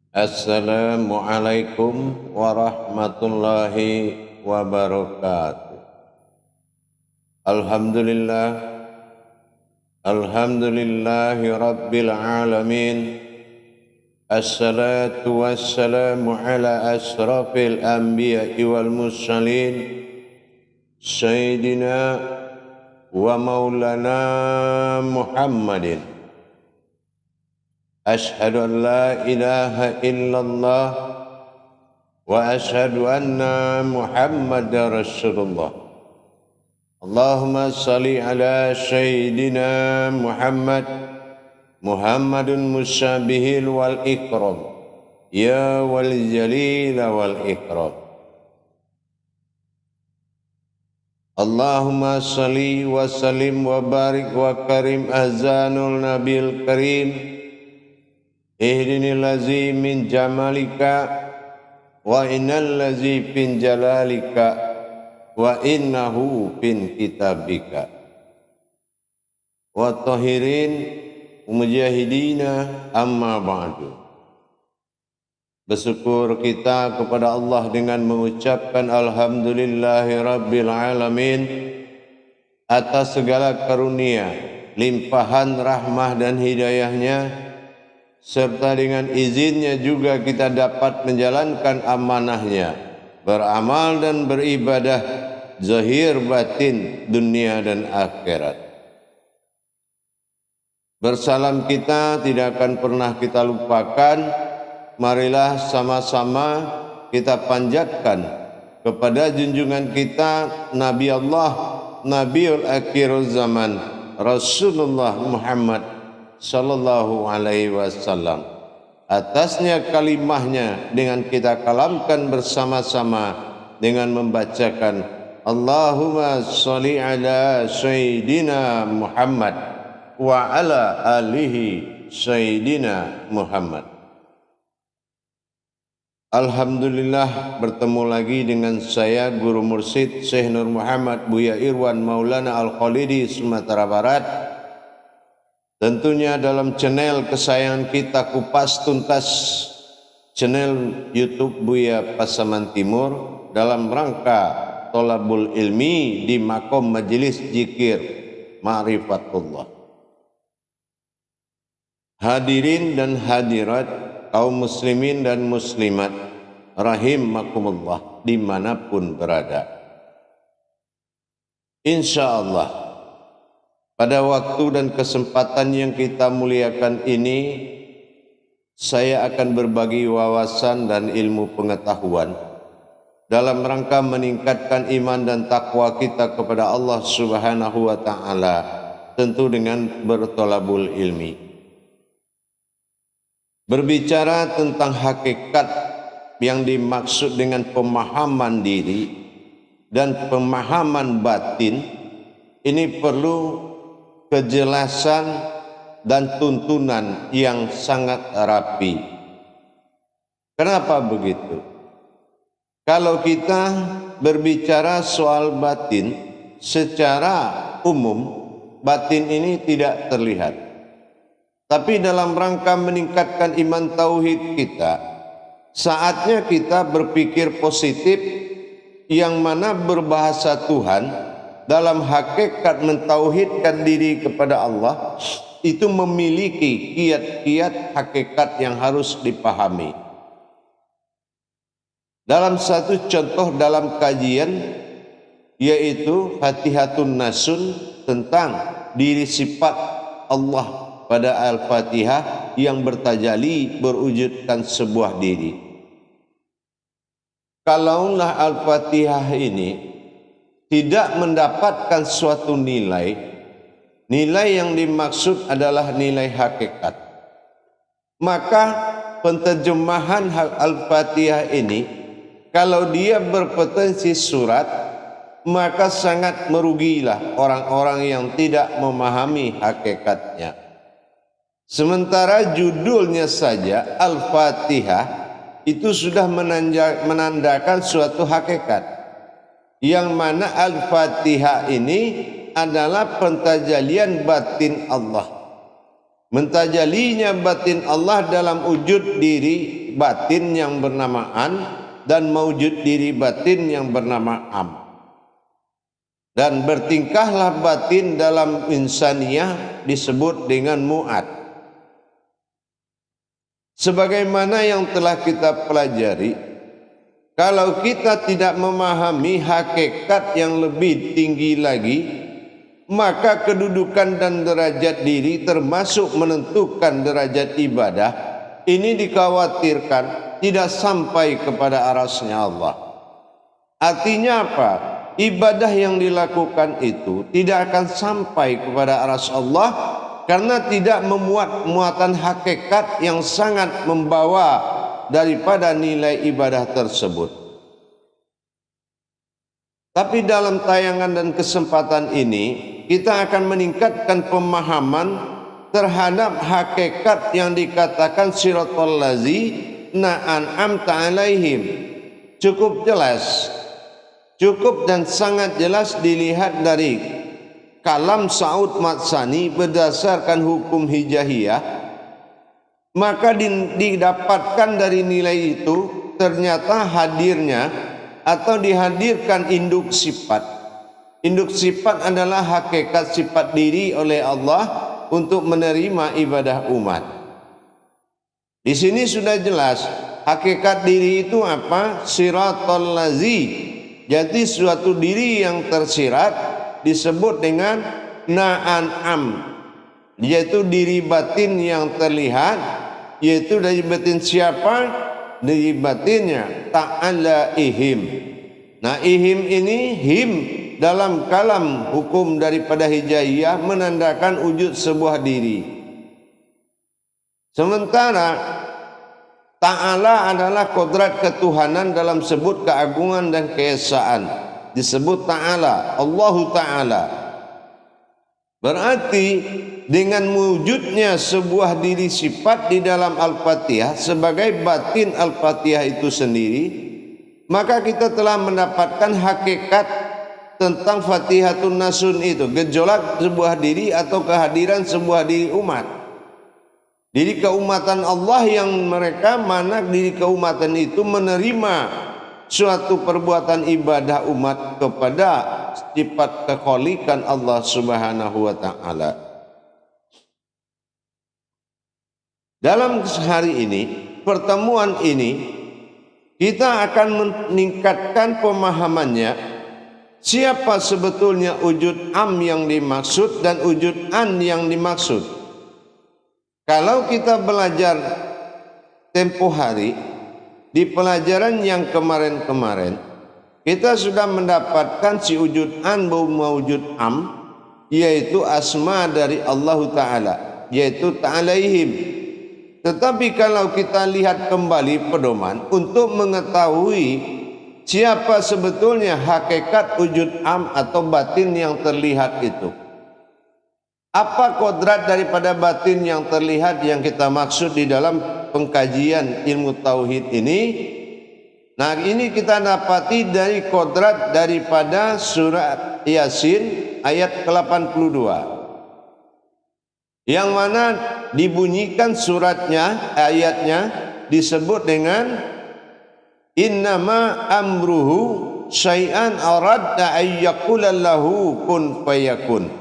Assalamualaikum warahmatullahi wabarakatuh. Alhamdulillah, alhamdulillahi rabbil alamin. Assalatu wassalamu ala asrafil anbiya'i wal mursalin, Sayyidina wa maulana Muhammadin. Ashhadu an la ilaha illallah wa ashhadu anna Muhammadar Rasulullah. Allahumma salli ala Sayyidina Muhammadun musyabihil wal ikram, ya wal jalil wal ikram. Allahumma salli wa sallim wa barik wa karim azanul nabil karim. Ihdinil lazi min jamalika wa innal lazi fin jalalika wa innahu fin kitabika wa tahirin mujahidina amma ba'du. Bersyukur kita kepada Allah dengan mengucapkan alhamdulillahi rabbil alamin atas segala karunia, limpahan rahmah dan hidayahnya, serta dengan izinnya juga kita dapat menjalankan amanahnya, beramal dan beribadah zahir batin dunia dan akhirat. Bersalam kita tidak akan pernah kita lupakan. Marilah sama-sama kita panjatkan kepada junjungan kita Nabi Allah, Nabiul Akhirul Zaman, Rasulullah Muhammad sallallahu alaihi wasallam. Atasnya kalimahnya dengan kita kalamkan bersama-sama dengan membacakan Allahumma sholli ala Sayyidina Muhammad wa ala alihi Sayyidina Muhammad. Alhamdulillah, bertemu lagi dengan saya Guru Mursyid Syekh Nur Muhammad Buya Irwan Maulana Al-Khalidi Sumatera Barat. Tentunya dalam channel kesayangan kita Kupas Tuntas, channel YouTube Buya Pasaman Timur, dalam rangka tolabul ilmi di makom majelis zikir ma'rifatullah. Hadirin dan hadirat, kaum muslimin dan muslimat rahimakumullah dimanapun berada. Insyaallah pada waktu dan kesempatan yang kita muliakan ini, saya akan berbagi wawasan dan ilmu pengetahuan dalam rangka meningkatkan iman dan takwa kita kepada Allah Subhanahu wa ta'ala, tentu dengan bertolabul ilmi. Berbicara tentang hakikat yang dimaksud dengan pemahaman diri dan pemahaman batin, ini perlu kejelasan dan tuntunan yang sangat rapi. Kenapa begitu? Kalau kita berbicara soal batin, secara umum batin ini tidak terlihat. Tapi dalam rangka meningkatkan iman tauhid kita, saatnya kita berpikir positif yang mana berbahasa Tuhan dalam hakikat mentauhidkan diri kepada Allah itu memiliki kiat-kiat hakikat yang harus dipahami. Dalam satu contoh dalam kajian, yaitu Fatihatun Nasun, tentang diri sifat Allah pada Al-Fatihah yang bertajali berwujudkan sebuah diri. Kalaulah Al-Fatihah ini tidak mendapatkan suatu nilai yang dimaksud adalah nilai hakikat, maka penterjemahan Al-Fatihah ini kalau dia berpotensi surat, maka sangat merugilah orang-orang yang tidak memahami hakikatnya. Sementara judulnya saja Al-Fatihah itu sudah menandakan suatu hakikat, yang mana Al-Fatihah ini adalah pentajalian batin Allah. Mentajalinya batin Allah dalam wujud diri batin yang bernama an dan mewujud diri batin yang bernama am. Dan bertingkahlah batin dalam insaniyah disebut dengan mu'ad. Sebagaimana yang telah kita pelajari, kalau kita tidak memahami hakikat yang lebih tinggi lagi, maka kedudukan dan derajat diri termasuk menentukan derajat ibadah ini dikhawatirkan tidak sampai kepada arasnya Allah. Artinya apa? Ibadah yang dilakukan itu tidak akan sampai kepada aras Allah karena tidak memuat muatan hakikat yang sangat membawa daripada nilai ibadah tersebut. Tapi dalam tayangan dan kesempatan ini kita akan meningkatkan pemahaman terhadap hakikat yang dikatakan siratal ladzina an'amta alaihim. Cukup jelas, cukup dan sangat jelas dilihat dari kalam Sa'ud Matsani berdasarkan hukum hijahiyah. Maka didapatkan dari nilai itu ternyata hadirnya atau dihadirkan induk sifat. Induk sifat adalah hakikat sifat diri oleh Allah untuk menerima ibadah umat. Di sini sudah jelas hakikat diri itu apa? Siratal lazi. Jadi suatu diri yang tersirat disebut dengan na'an'am, yaitu diri batin yang terlihat, yaitu dari batin siapa? Dari batinnya ta'ala ihim. Nah, ihim ini him dalam kalam hukum daripada hijaiyah menandakan wujud sebuah diri. Sementara ta'ala adalah kodrat ketuhanan dalam sebut keagungan dan keesaan. Disebut ta'ala, Allahu ta'ala. Berarti dengan wujudnya sebuah diri sifat di dalam Al-Fatihah sebagai batin Al-Fatihah itu sendiri, maka kita telah mendapatkan hakikat tentang Fatihatun Nasun itu, gejolak sebuah diri atau kehadiran sebuah diri umat. Diri keumatan Allah yang mereka mana diri keumatan itu menerima suatu perbuatan ibadah umat kepada sifat kekhalikan Allah Subhanahu wa taala. Dalam hari ini, pertemuan ini kita akan meningkatkan pemahamannya siapa sebetulnya wujud am yang dimaksud dan wujud an yang dimaksud. Kalau kita belajar tempo hari di pelajaran yang kemarin-kemarin, kita sudah mendapatkan si wujud an wujud am, yaitu asma dari Allah Ta'ala, yaitu ta'alaihim. Tetapi kalau kita lihat kembali pedoman untuk mengetahui siapa sebetulnya hakikat wujud am atau batin yang terlihat itu, apa kodrat daripada batin yang terlihat yang kita maksud di dalam pengkajian ilmu tauhid ini? Nah, ini kita dapati dari kodrat daripada surat Yasin ayat ke-82. Yang mana dibunyikan suratnya, ayatnya disebut dengan innama amruhu syai'an aradda ayyaqulallahu kun fayakun.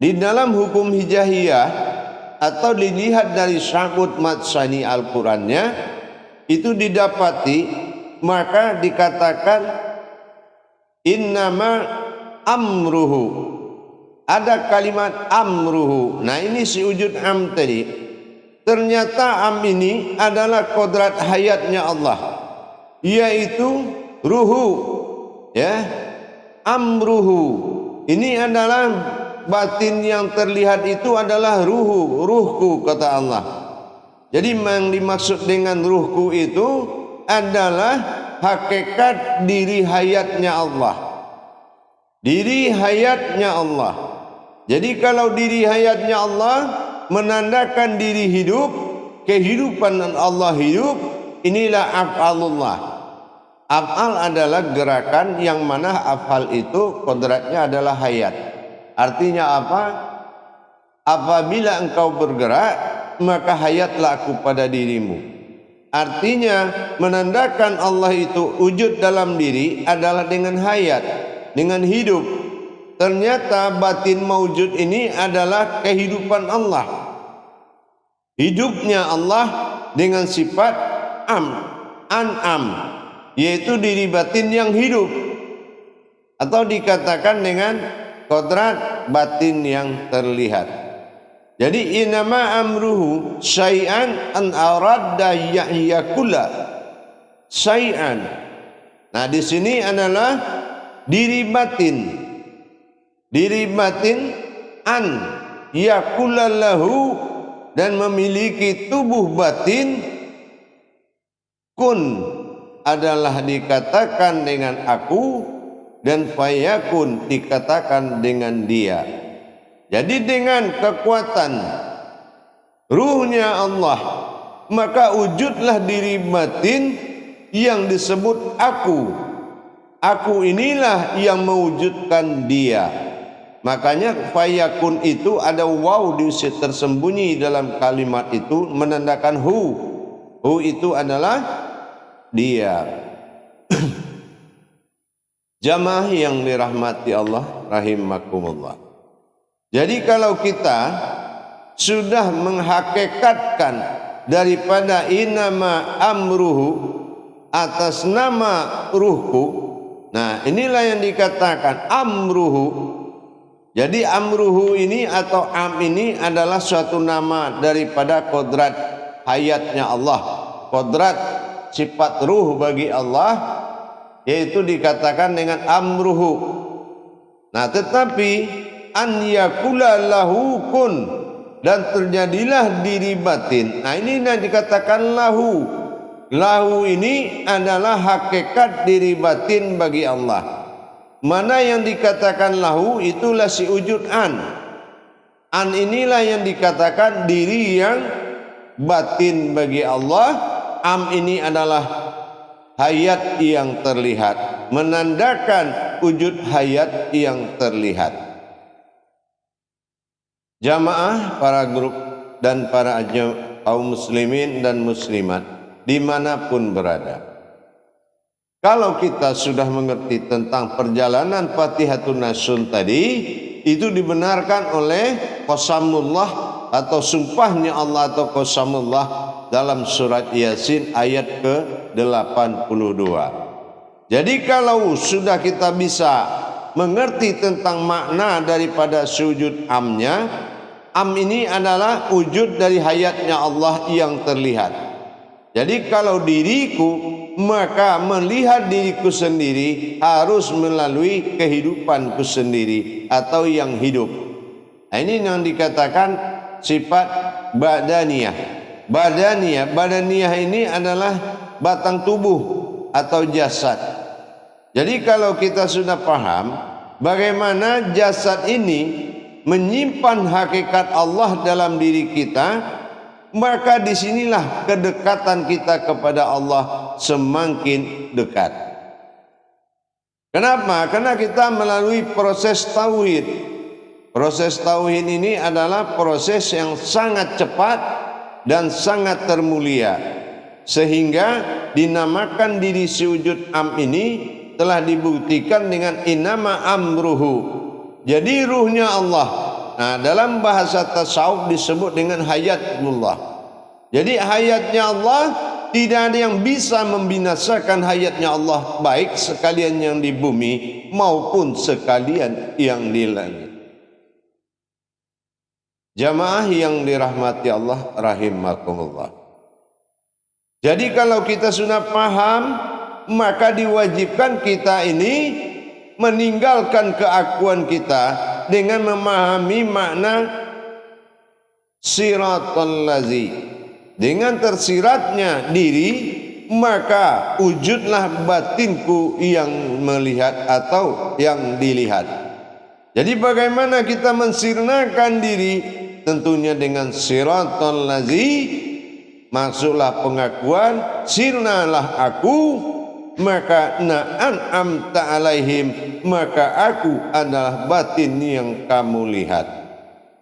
Di dalam hukum hijahiyah atau dilihat dari Sa'ud Matsani Al-Qurannya itu didapati, maka dikatakan innama amruhu. Ada kalimat amruhu. Nah, ini si wujud am tadi. Ternyata am ini adalah kodrat hayatnya Allah, yaitu ruhu. Ya, amruhu. Ini adalah batin yang terlihat itu adalah ruhu, ruhku kata Allah. Jadi yang dimaksud dengan ruhku itu adalah hakikat diri hayatnya Allah. Diri hayatnya Allah. Jadi kalau diri hayatnya Allah menandakan diri hidup, kehidupan Allah hidup, inilah af'alullah. Af'al adalah gerakan yang mana af'al itu kodratnya adalah hayat. Artinya apa? Apabila engkau bergerak, maka hayatlah aku pada dirimu. Artinya menandakan Allah itu wujud dalam diri adalah dengan hayat, dengan hidup. Ternyata batin maujud ini adalah kehidupan Allah. Hidupnya Allah dengan sifat an'am, yaitu diri batin yang hidup, atau dikatakan dengan kodrat batin yang terlihat. Jadi inama amruhu syai'an an aradda ya'yakula syai'an. Nah, di sini adalah diri batin an yakula lahu, dan memiliki tubuh batin. Kun adalah dikatakan dengan aku, dan fayakun dikatakan dengan dia. Jadi dengan kekuatan ruhnya Allah, maka wujudlah diri batin yang disebut aku. Aku inilah yang mewujudkan dia. Makanya fayakun itu ada waw tersembunyi dalam kalimat itu, menandakan hu. Hu itu adalah dia. Jamaah yang dirahmati Allah rahimakumullah. Jadi kalau kita sudah menghakikatkan daripada inama amruhu, atas nama ruhku, nah inilah yang dikatakan amruhu. Jadi amruhu ini atau am ini adalah suatu nama daripada kodrat hayatnya Allah, kodrat sifat ruh bagi Allah, yaitu dikatakan dengan amruhu. Nah, tetapi an yakula lahu kun, dan terjadilah diri batin. Nah, ini yang dikatakan lahu. Lahu ini adalah hakikat diri batin bagi Allah. Mana yang dikatakan lahu itulah si wujud an. An inilah yang dikatakan diri yang batin bagi Allah. Am ini adalah hayat yang terlihat, menandakan wujud hayat yang terlihat. Jamaah, para grup dan para kaum muslimin dan muslimat dimanapun berada, kalau kita sudah mengerti tentang perjalanan Fatihatun Nasun tadi, itu dibenarkan oleh qasamullah atau sumpahnya Allah atau qasamullah dalam surat Yasin ayat ke-82. Jadi kalau sudah kita bisa mengerti tentang makna daripada sujud amnya, am ini adalah wujud dari hayatnya Allah yang terlihat. Jadi kalau diriku, maka melihat diriku sendiri harus melalui kehidupanku sendiri atau yang hidup. Nah, ini yang dikatakan sifat badaniyah. Badaniyah ini adalah batang tubuh atau jasad. Jadi kalau kita sudah paham bagaimana jasad ini menyimpan hakikat Allah dalam diri kita, maka disinilah kedekatan kita kepada Allah semakin dekat. Kenapa? Karena kita melalui proses tauhid. Proses tauhid ini adalah proses yang sangat cepat dan sangat termulia, sehingga dinamakan diri sujud am ini telah dibuktikan dengan inama amruhu. Jadi ruhnya Allah. Nah, dalam bahasa tasawuf disebut dengan hayatullah. Jadi hayatnya Allah, tidak ada yang bisa membinasakan hayatnya Allah, baik sekalian yang di bumi maupun sekalian yang di langit. Jamaah yang dirahmati Allah rahimakumullah. Jadi kalau kita sudah paham, maka diwajibkan kita ini meninggalkan keakuan kita dengan memahami makna siratal lazi. Dengan tersiratnya diri, maka wujudlah batinku yang melihat atau yang dilihat. Jadi bagaimana kita mensirnakan diri? Tentunya dengan siratal lazi, maksudlah pengakuan sirnalah aku, maka na'an'amta alaihim, maka aku adalah batin yang kamu lihat.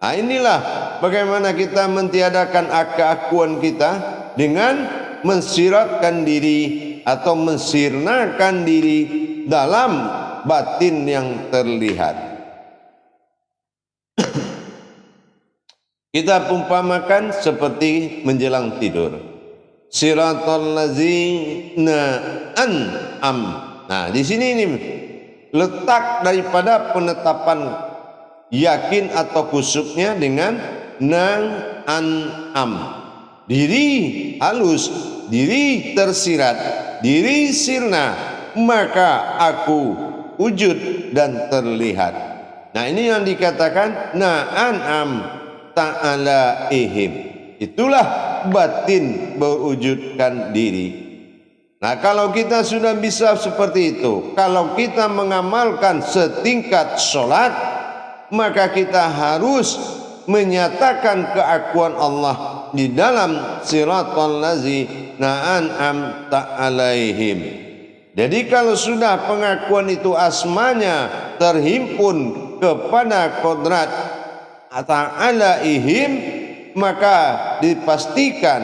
Nah, inilah bagaimana kita mentiadakan keakuan kita dengan mensiratkan diri atau mensirnakan diri dalam batin yang terlihat. Kita umpamakan seperti menjelang tidur. Siratal ladzina an'am. Nah, di sini ini letak daripada penetapan yakin atau khusyuknya dengan nang an'am. Diri halus, diri tersirat, diri sirna, maka aku wujud dan terlihat. Nah, ini yang dikatakan na'an'am ta'ala ihim. Itulah batin berwujudkan diri. Nah, kalau kita sudah bisa seperti itu, kalau kita mengamalkan setingkat sholat, maka kita harus menyatakan keakuan Allah di dalam siratal ladzina an'amta alaihim. Jadi kalau sudah pengakuan itu asmanya terhimpun kepada kodrat ta'alaihim, maka dipastikan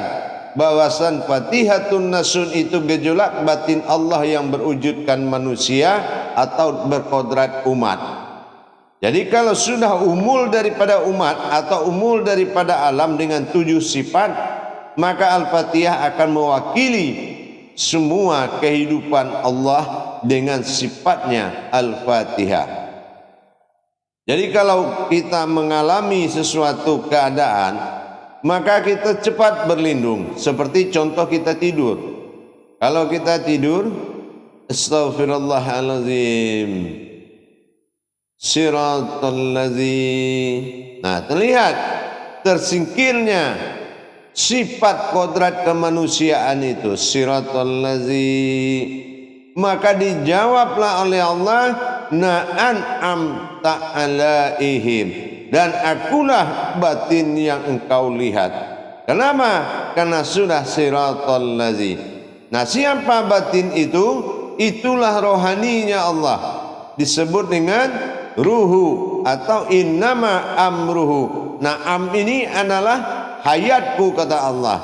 bahwasan Fatihatun Nasun itu gejolak batin Allah yang berwujudkan manusia atau berkodrat umat. Jadi kalau sudah umul daripada umat atau umul daripada alam dengan 7 sifat, maka Al-Fatihah akan mewakili semua kehidupan Allah dengan sifatnya Al-Fatihah. Jadi kalau kita mengalami sesuatu keadaan, maka kita cepat berlindung. Seperti contoh kita tidur. Kalau kita tidur, astaghfirullahaladzim, siratal ladzina. Nah, terlihat tersingkirnya sifat kodrat kemanusiaan itu, siratal ladzina. Maka dijawablah oleh Allah, na'an'am ta'alaihim, dan akulah batin yang engkau lihat. Kenapa? Karena sudah siratal ladzina. Nah, siapa batin itu? Itulah rohaninya Allah, disebut dengan ruhu atau innama amruhu. Nah, ini adalah hayatku, kata Allah.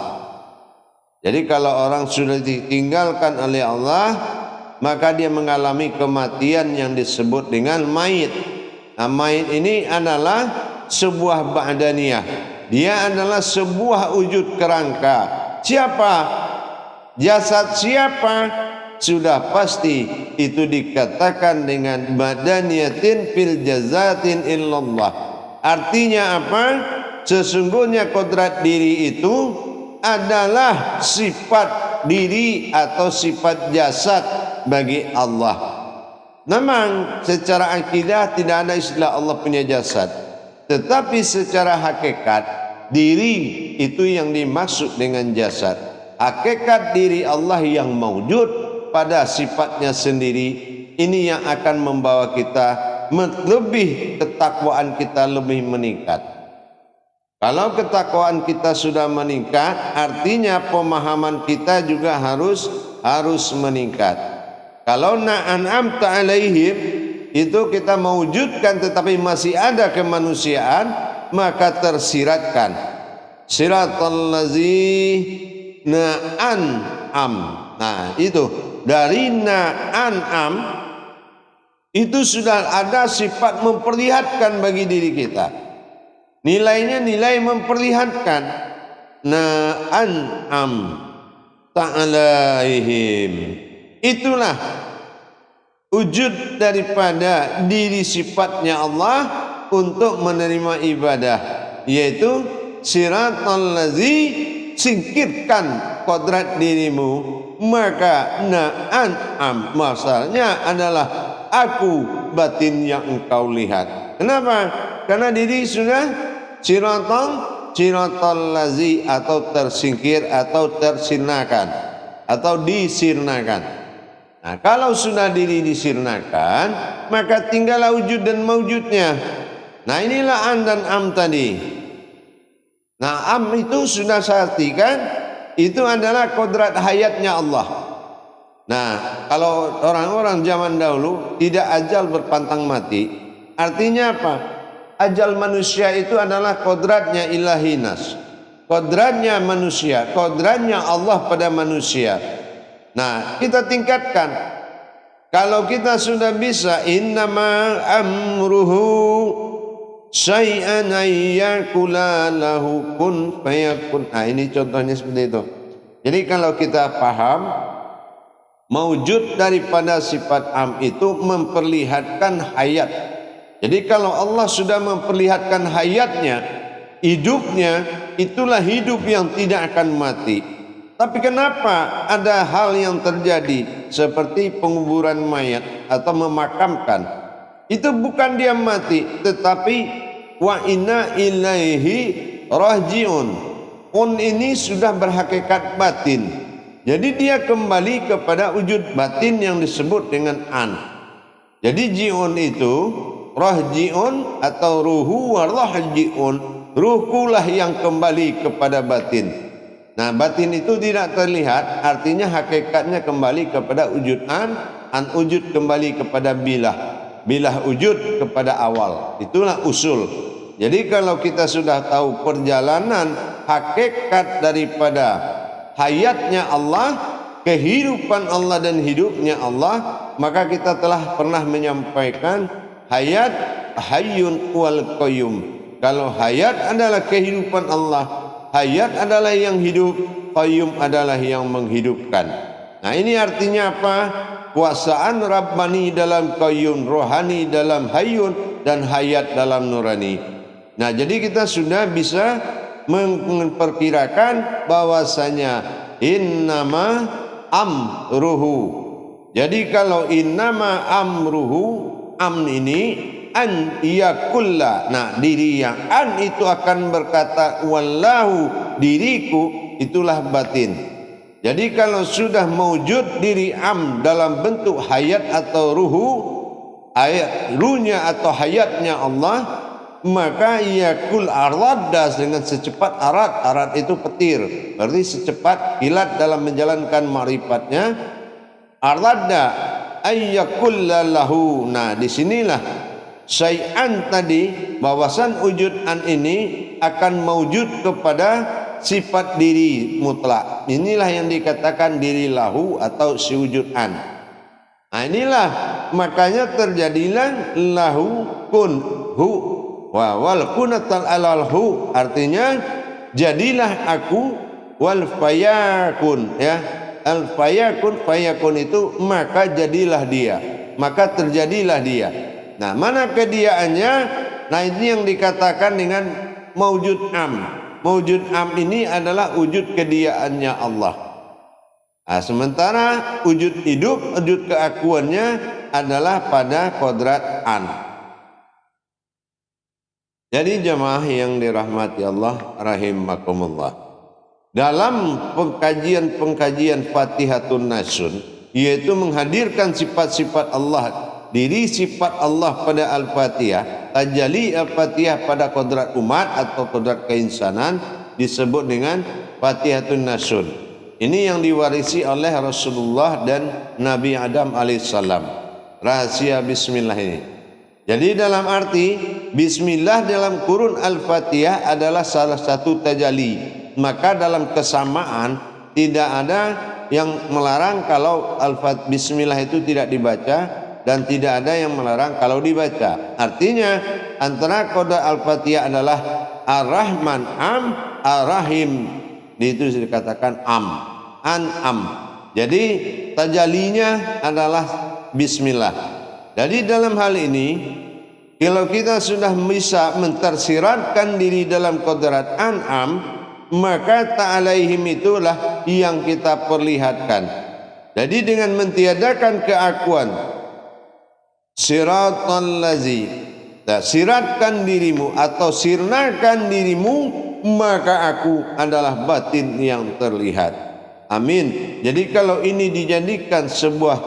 Jadi kalau orang sudah ditinggalkan oleh Allah, maka dia mengalami kematian yang disebut dengan mayit. Nah, mayit ini adalah sebuah ba'daniyah. Dia adalah sebuah wujud kerangka. Siapa? Jasad siapa? Sudah pasti itu dikatakan dengan badaniyatin fil jazatin illallah. Artinya apa? Sesungguhnya kodrat diri itu adalah sifat diri atau sifat jasad bagi Allah. Memang secara akidah tidak ada istilah Allah punya jasad, tetapi secara hakikat diri itu yang dimaksud dengan jasad. Hakikat diri Allah yang maujud pada sifatnya sendiri, ini yang akan membawa kita lebih, ketakwaan kita lebih meningkat. Kalau ketakwaan kita sudah meningkat, artinya pemahaman kita juga harus meningkat. Kalau na'an'amta alaihim itu kita mewujudkan tetapi masih ada kemanusiaan, maka tersiratkan siratal ladzina an'am. Nah, itu dari na'an'am itu sudah ada sifat memperlihatkan bagi diri kita. Nilainya nilai memperlihatkan. Na'an'am ta'alaihim. Itulah wujud daripada diri sifatnya Allah untuk menerima ibadah, yaitu siratal ladzina, singkirkan kodrat dirimu, maka na'an'am, masalahnya adalah aku batin yang engkau lihat. Kenapa? Karena diri sudah siratal ladzina, atau tersingkir atau tersirnakan atau disirnakan. Nah, kalau sudah diri disirnakan, maka tinggallah wujud dan mewujudnya. Nah, inilah an dan am tadi. Nah, am itu sudah saya artikan, itu adalah kodrat hayatnya Allah. Nah, kalau orang-orang zaman dahulu tidak ajal berpantang mati, artinya apa? ajal manusia itu adalah kodratnya ilahinas, kodratnya manusia, kodratnya Allah pada manusia. Nah, kita tingkatkan. Kalau kita sudah bisa innama amruhu syai'an ayyakula lahu kun fayakun. Nah, ini contohnya seperti itu. Jadi kalau kita paham maujud daripada sifat am itu memperlihatkan hayat. Jadi kalau Allah sudah memperlihatkan hayatnya, hidupnya, itulah hidup yang tidak akan mati. Tapi kenapa ada hal yang terjadi seperti penguburan mayat atau memakamkan? Itu bukan dia mati, tetapi wa inna ilaihi rajiun. Ini sudah berhakikat batin. Jadi dia kembali kepada wujud batin yang disebut dengan an. Jadi jiun itu rahjiun atau ruhu wa rahjiun. Ruhkulah yang kembali kepada batin. Nah, batin itu tidak terlihat, artinya hakikatnya kembali kepada wujud an wujud kembali kepada bilah wujud kepada awal. Itulah usul. Jadi kalau kita sudah tahu perjalanan hakikat daripada hayatnya Allah, kehidupan Allah dan hidupnya Allah, maka kita telah pernah menyampaikan hayat hayyun wal qayyum. Kalau hayat adalah kehidupan Allah, hayat adalah yang hidup, qayyum adalah yang menghidupkan. Nah, ini artinya apa? Kuasaan Rabbani dalam qayyum, rohani dalam hayyun, dan hayat dalam nurani. Nah, jadi kita sudah bisa memperkirakan bahwasanya innama amruhu. Jadi kalau innama amruhu, am ini an yakulla. Nah, diri yang an itu akan berkata wallahu, diriku, itulah batin. Jadi kalau sudah mewujud diri am dalam bentuk hayat atau ruhu, ayat ruhnya atau hayatnya Allah, maka yakul arada dengan secepat arat itu petir, berarti secepat kilat dalam menjalankan ma'rifatnya. Arada ayyakulla lahu. Nah, disinilah syai'an tadi, bahawasan wujud an ini akan mewujud kepada sifat diri mutlak. Inilah yang dikatakan diri lahu atau si wujud an. Nah, inilah makanya terjadilah lahu kun hu wa wal kunatal alal hu, artinya jadilah aku wal fayakun, ya. Al fayakun itu maka jadilah dia, maka terjadilah dia. Nah, mana kediaannya? Nah, ini yang dikatakan dengan mawjud am. Mawjud am ini adalah wujud kediaannya Allah. Nah, sementara wujud hidup, wujud keakuannya adalah pada kodrat an. Jadi jemaah yang dirahmati Allah rahimakumullah, dalam pengkajian Fatihatun Nasun, yaitu menghadirkan sifat-sifat Allah, diri sifat Allah pada Al-Fatihah, tajalli Al-Fatihah pada kodrat umat atau kodrat keinsanan, disebut dengan Fatihatun Nasun. Ini yang diwarisi oleh Rasulullah dan Nabi Adam alaihissalam. Rahasia bismillah ini. Jadi dalam arti bismillah dalam kurun Al-Fatihah adalah salah satu tajalli. Maka dalam kesamaan tidak ada yang melarang kalau bismillah itu tidak dibaca, dan tidak ada yang melarang kalau dibaca. Artinya antara kode Al-Fatihah adalah Ar-Rahman am, Ar-Rahim, itu dikatakan am, am. Jadi tajalinya adalah bismillah. Jadi dalam hal ini kalau kita sudah bisa mentersiratkan diri dalam kodrat am, maka ta'alaihim itulah yang kita perlihatkan. Jadi dengan mentiadakan keakuan siratal lazi, siratkan dirimu atau sirnakan dirimu, maka aku adalah batin yang terlihat. Amin. Jadi kalau ini dijadikan sebuah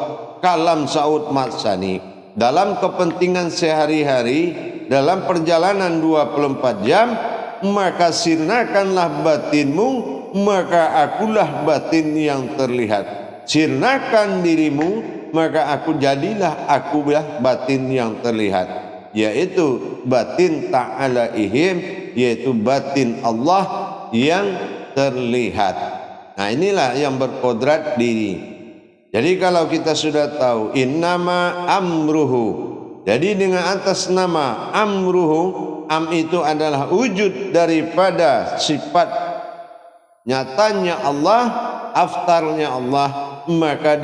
kalam Saud Matsani dalam kepentingan sehari-hari, dalam perjalanan 24 jam, maka sirnakanlah batinmu, maka akulah batin yang terlihat. Sirnakan dirimu, maka aku jadilah akulah batin yang terlihat. yaitu batin ta'alaihim, yaitu batin Allah yang terlihat. Nah, inilah yang berkodrat diri. Jadi kalau kita sudah tahu innama amruhu, jadi dengan atas nama amruhu, am itu adalah wujud daripada sifat nyatanya Allah, aftarnya Allah, maka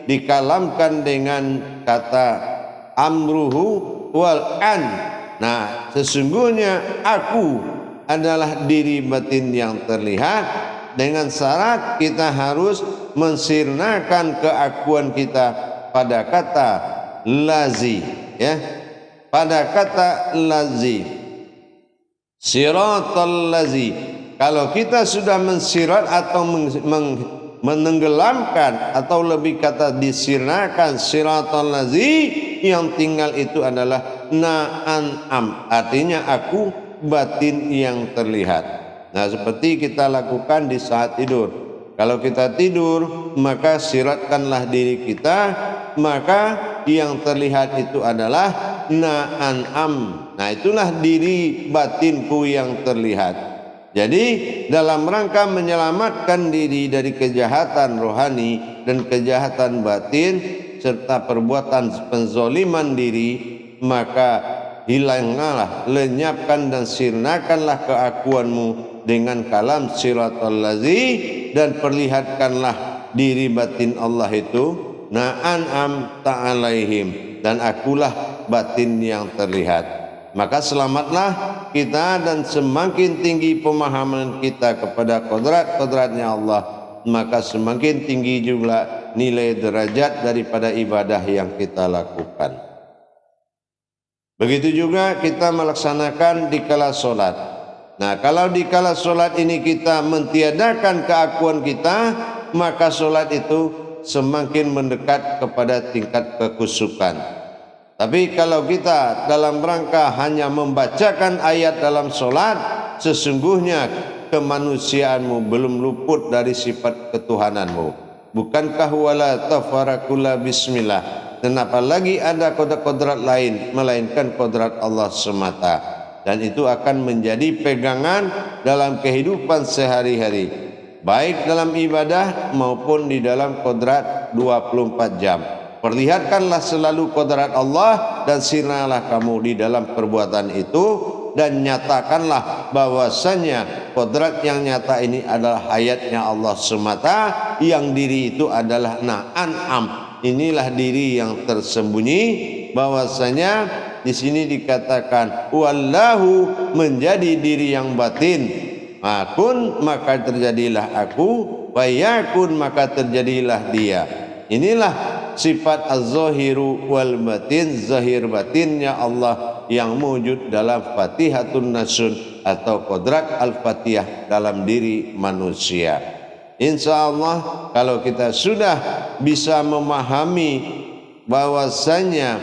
dikalamkan dengan kata amruhu wal an. Nah, sesungguhnya aku adalah diri batin yang terlihat, dengan syarat kita harus mensirnakan keakuan kita pada kata lazi, ya, pada kata lazi, siratal lazi. Kalau kita sudah mensirat atau menenggelamkan, atau lebih kata disirnakan siratal lazi, yang tinggal itu adalah na'an'am, artinya aku batin yang terlihat. Nah, seperti kita lakukan di saat tidur. Kalau kita tidur, maka siratkanlah diri kita, maka yang terlihat itu adalah na'an'am. Nah, itulah diri batinku yang terlihat. Jadi dalam rangka menyelamatkan diri dari kejahatan rohani dan kejahatan batin serta perbuatan penzoliman diri, maka hilanglah, lenyapkan dan sirnakanlah keakuanmu dengan kalam siratal lazi, dan perlihatkanlah diri batin Allah itu na'an'am ta'alaihim, dan akulah batin yang terlihat. Maka selamatlah kita, dan semakin tinggi pemahaman kita kepada kodrat-kodratnya Allah, maka semakin tinggi juga nilai derajat daripada ibadah yang kita lakukan. Begitu juga kita melaksanakan di kala solat. Nah, kalau di kala solat ini kita mentiadakan keakuan kita, maka solat itu semakin mendekat kepada tingkat kekusukan. Tapi kalau kita dalam rangka hanya membacakan ayat dalam solat, sesungguhnya kemanusiaanmu belum luput dari sifat ketuhananmu. Bukankah wala tafarakula bismillah, dan apalagi ada kodrat-kodrat lain melainkan kodrat Allah semata. Dan itu akan menjadi pegangan dalam kehidupan sehari-hari, baik dalam ibadah maupun di dalam kodrat 24 jam. Perlihatkanlah selalu kodrat Allah, dan sirnalah kamu di dalam perbuatan itu, dan nyatakanlah bahwasanya kodrat yang nyata ini adalah hayatnya Allah semata, yang diri itu adalah na'an'am. Inilah diri yang tersembunyi, bahwasanya di sini dikatakan wallahu, menjadi diri yang batin. Akun, maka terjadilah aku, wayakun, maka terjadilah dia. Inilah sifat az-zahiru wal batin, zahir batinnya Allah yang wujud dalam Fatihatun Nasun atau kodrat Al-Fatihah dalam diri manusia. Insya Allah kalau kita sudah bisa memahami bahwasanya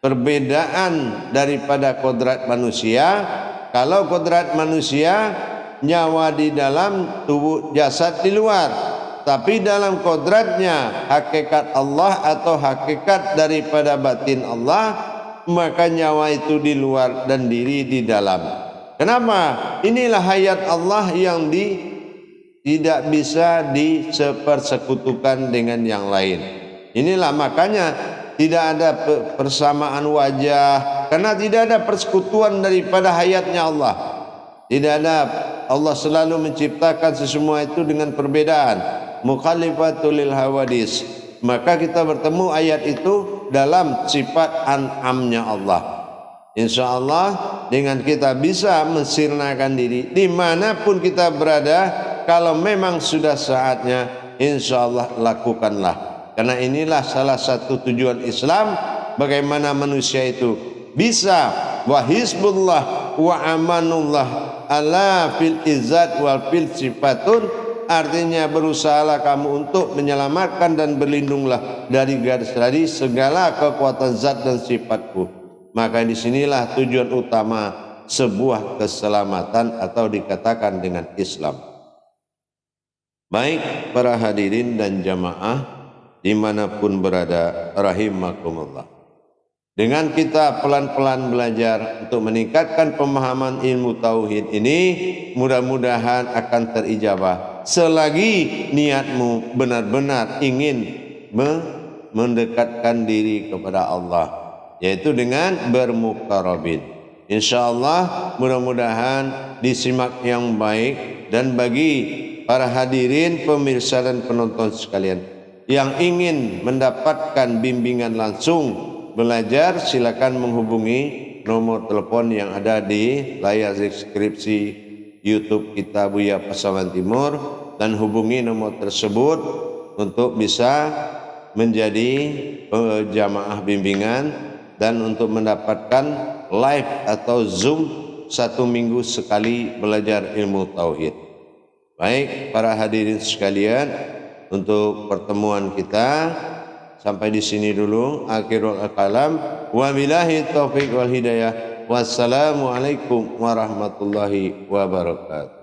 perbedaan daripada kodrat manusia, kalau kodrat manusia nyawa di dalam tubuh jasad di luar, tapi dalam kodratnya hakikat Allah atau hakikat daripada batin Allah, maka nyawa itu di luar dan diri di dalam. Kenapa? Inilah hayat Allah yang tidak bisa dipersekutukan dengan yang lain. Inilah makanya tidak ada persamaan wajah, karena tidak ada persekutuan daripada hayatnya Allah. Tidak ada, Allah selalu menciptakan sesemua itu dengan perbedaan. Mukhalifatul lil hawadis. Maka kita bertemu ayat itu dalam sifat an'amnya Allah. Insya Allah dengan kita bisa mensirnakan diri dimanapun kita berada, kalau memang sudah saatnya, insya Allah lakukanlah. Karena inilah salah satu tujuan Islam, bagaimana manusia itu bisa wa hizbullah wa amanullah ala fil izzat wal fil sifatun, artinya berusahalah kamu untuk menyelamatkan dan berlindunglah dari segala kekuatan zat dan sifatku. Maka disinilah tujuan utama sebuah keselamatan atau dikatakan dengan Islam. Baik para hadirin dan jamaah dimanapun berada, rahimakumullah. Dengan kita pelan-pelan belajar untuk meningkatkan pemahaman ilmu tauhid ini, mudah-mudahan akan terijabah. Selagi niatmu benar-benar ingin mendekatkan diri kepada Allah, yaitu dengan bermuqarrabin. InsyaAllah mudah-mudahan disimak yang baik. Dan bagi para hadirin, pemirsa dan penonton sekalian yang ingin mendapatkan bimbingan langsung belajar, silakan menghubungi nomor telepon yang ada di layar deskripsi YouTube kita Buya Pasaman Timur, dan hubungi nomor tersebut untuk bisa menjadi jamaah bimbingan dan untuk mendapatkan live atau Zoom 1 minggu sekali belajar ilmu tauhid. Baik para hadirin sekalian, untuk pertemuan kita sampai di sini dulu. Akhirul kalam, wabillahi taufiq wal hidayah. Wassalamualaikum warahmatullahi wabarakatuh.